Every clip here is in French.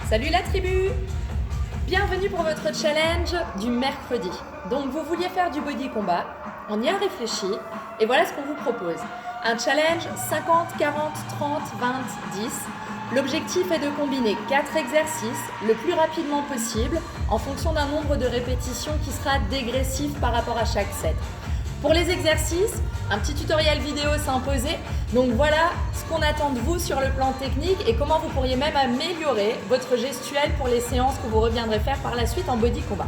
Salut la tribu! Bienvenue pour votre challenge du mercredi. Donc vous vouliez faire du body combat, on y a réfléchi et voilà ce qu'on vous propose. Un challenge 50, 40, 30, 20, 10. L'objectif est de combiner 4 exercices le plus rapidement possible en fonction d'un nombre de répétitions qui sera dégressif par rapport à chaque set. Pour les exercices, un petit tutoriel vidéo s'est imposé. Donc voilà ce qu'on attend de vous sur le plan technique et comment vous pourriez même améliorer votre gestuelle pour les séances que vous reviendrez faire par la suite en body combat.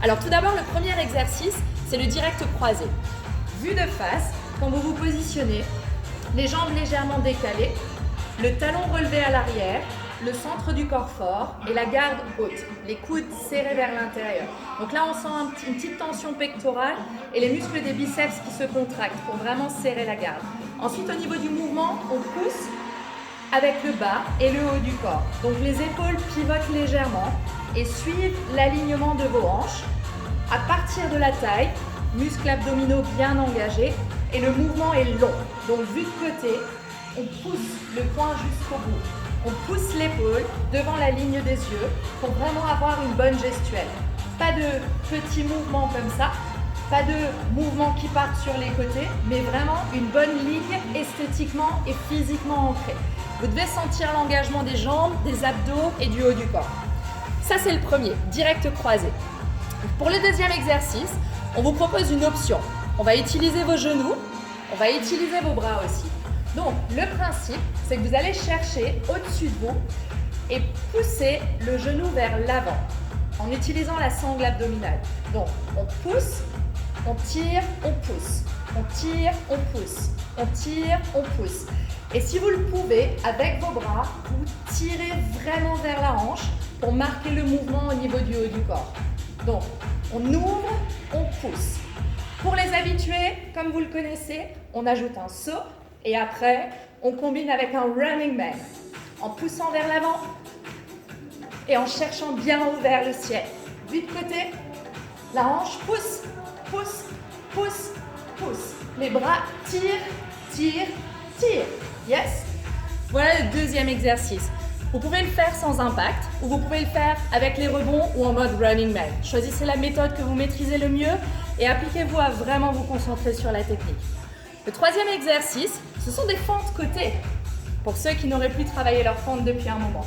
Alors tout d'abord, le premier exercice, c'est le direct croisé. Vue de face, quand vous vous positionnez, les jambes légèrement décalées, le talon relevé à l'arrière, le centre du corps fort et la garde haute, les coudes serrés vers l'intérieur. Donc là, on sent une petite tension pectorale et les muscles des biceps qui se contractent pour vraiment serrer la garde. Ensuite, au niveau du mouvement, on pousse avec le bas et le haut du corps. Donc les épaules pivotent légèrement et suivent l'alignement de vos hanches. À partir de la taille, muscles abdominaux bien engagés et le mouvement est long. Donc vu de côté, on pousse le poing jusqu'au bout. On pousse l'épaule devant la ligne des yeux pour vraiment avoir une bonne gestuelle. Pas de petits mouvements comme ça, pas de mouvements qui partent sur les côtés, mais vraiment une bonne ligne esthétiquement et physiquement ancrée. Vous devez sentir l'engagement des jambes, des abdos et du haut du corps. Ça, c'est le premier, direct croisé. Pour le deuxième exercice, on vous propose une option. On va utiliser vos genoux, on va utiliser vos bras aussi. Donc, le principe, c'est que vous allez chercher au-dessus de vous et pousser le genou vers l'avant en utilisant la sangle abdominale. Donc, on pousse, on tire, on pousse, on tire, on pousse, on tire, on pousse. Et si vous le pouvez, avec vos bras, vous tirez vraiment vers la hanche pour marquer le mouvement au niveau du haut du corps. Donc, on ouvre, on pousse. Pour les habitués, comme vous le connaissez, on ajoute un saut. Et après, on combine avec un running man, en poussant vers l'avant et en cherchant bien haut vers le ciel. Vue de côté, la hanche pousse, pousse, pousse, pousse. Les bras tirent, tirent, tirent. Yes? Voilà le deuxième exercice. Vous pouvez le faire sans impact ou vous pouvez le faire avec les rebonds ou en mode running man. Choisissez la méthode que vous maîtrisez le mieux et appliquez-vous à vraiment vous concentrer sur la technique. Le troisième exercice, ce sont des fentes côté, pour ceux qui n'auraient plus travaillé leur fente depuis un moment.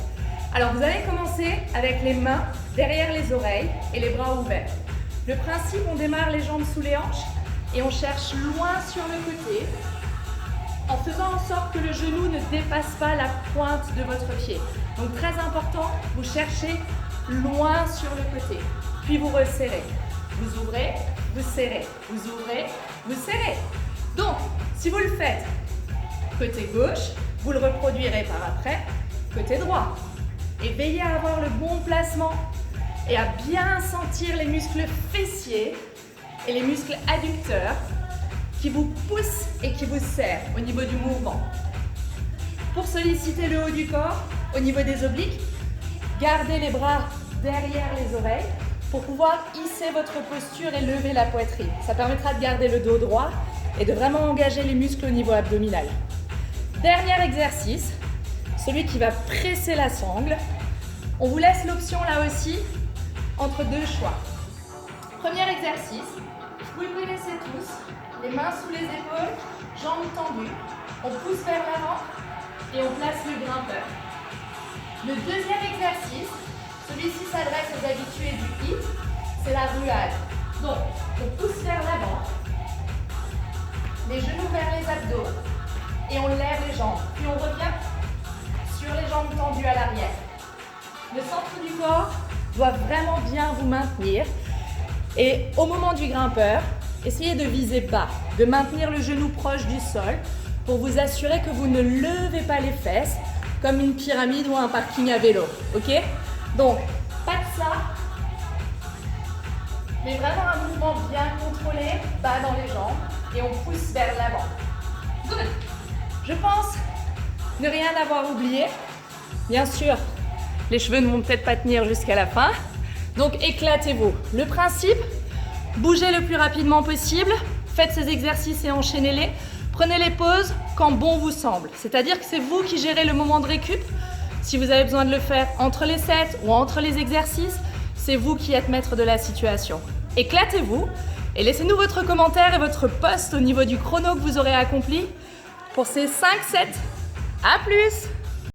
Alors vous allez commencer avec les mains derrière les oreilles et les bras ouverts. Le principe, on démarre les jambes sous les hanches et on cherche loin sur le côté, en faisant en sorte que le genou ne dépasse pas la pointe de votre pied. Donc très important, vous cherchez loin sur le côté, puis vous resserrez. Vous ouvrez, vous serrez, vous ouvrez, vous serrez. Donc, si vous le faites côté gauche, vous le reproduirez par après côté droit. Et veillez à avoir le bon placement et à bien sentir les muscles fessiers et les muscles adducteurs qui vous poussent et qui vous serrent au niveau du mouvement. Pour solliciter le haut du corps, au niveau des obliques, gardez les bras derrière les oreilles pour pouvoir hisser votre posture et lever la poitrine. Ça permettra de garder le dos droit et de vraiment engager les muscles au niveau abdominal. Dernier exercice, celui qui va presser la sangle. On vous laisse l'option là aussi entre deux choix. Premier exercice, vous le connaissez tous, les mains sous les épaules, jambes tendues. On pousse vers l'avant et on place le grimpeur. Le deuxième exercice, celui-ci s'adresse aux habitués du HIIT, c'est la ruade. Donc, on pousse vers l'avant, les genoux vers les abdos et on lève les jambes. Puis on revient sur les jambes tendues à l'arrière. Le centre du corps doit vraiment bien vous maintenir. Et au moment du grimpeur, essayez de viser bas, de maintenir le genou proche du sol pour vous assurer que vous ne levez pas les fesses comme une pyramide ou un parking à vélo. Ok? Donc, pas de ça, mais vraiment un mouvement bien contrôlé, bas dans les jambes. Et on pousse vers l'avant. Good. Je pense ne rien avoir oublié. Bien sûr, les cheveux ne vont peut-être pas tenir jusqu'à la fin. Donc éclatez-vous. Le principe, bougez le plus rapidement possible. Faites ces exercices et enchaînez-les. Prenez les pauses quand bon vous semble. C'est-à-dire que c'est vous qui gérez le moment de récup. Si vous avez besoin de le faire entre les sets ou entre les exercices, c'est vous qui êtes maître de la situation. Éclatez-vous et laissez-nous votre commentaire et votre post au niveau du chrono que vous aurez accompli pour ces 5 sets. À plus!